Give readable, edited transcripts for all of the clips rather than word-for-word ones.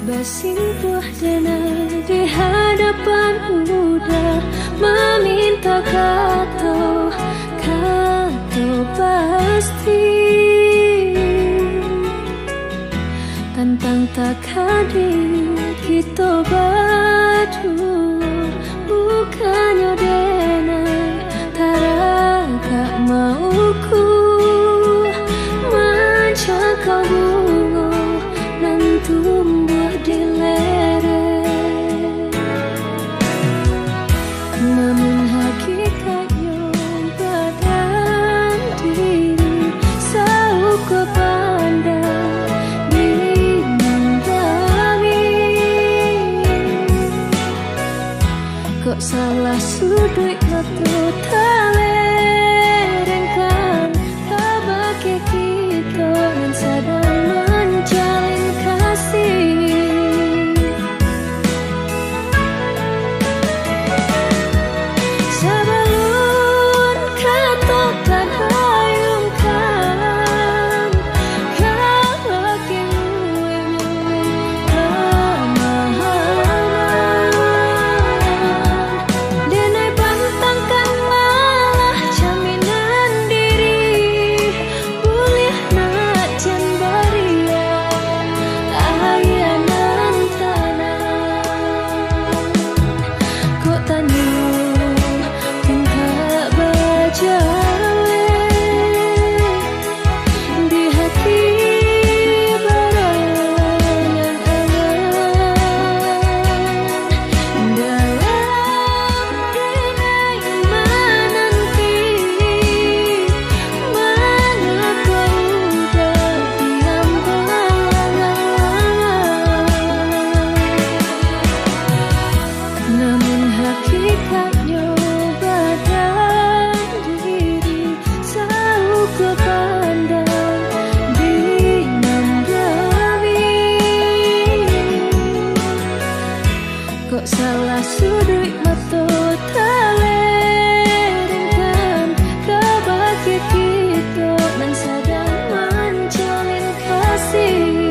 Bersimpuh denai di hadapan muda, meminta kata pasti tentang tak hadir kita berdua. Bukannya denai taraga mauku mencakap bunga nan tumbuh di lereng, namun hakikatnya badan diri selalu kepandang dinandami. Kok salah sudut mata terlerengkan, tak bagi kita dan sadar menjalin kasih. Sebelum kata tak hayungkan, kau bagi pemahaman. Denai bantangkan malah jaminan diri, boleh nak jan baria ayanan tanah. Kok tanya tingkah bajawe di hati barangan angan, dalam denai menanti mana kau udah diam berangan. Namun hakikatnya badan diri selalu kepandang dinandami. Kok salah sudut mata terlerengkan, kau bagi kita dan sadar menjalin kasih.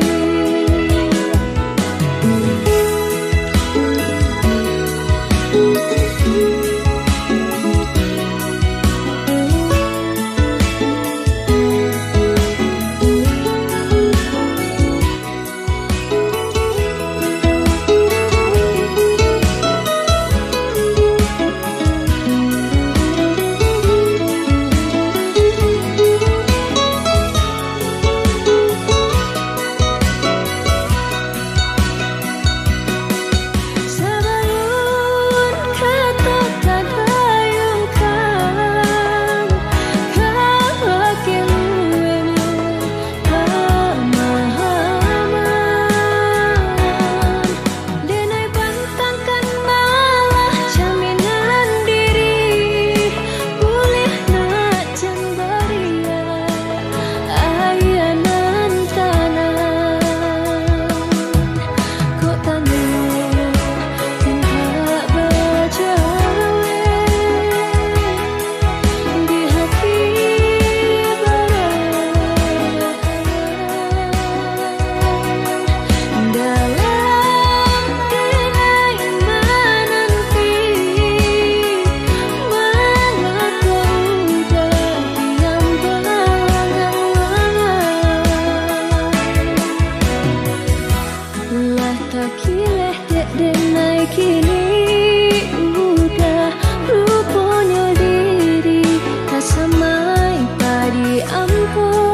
Denai kini udah rupanya diri tak samai padi ampun.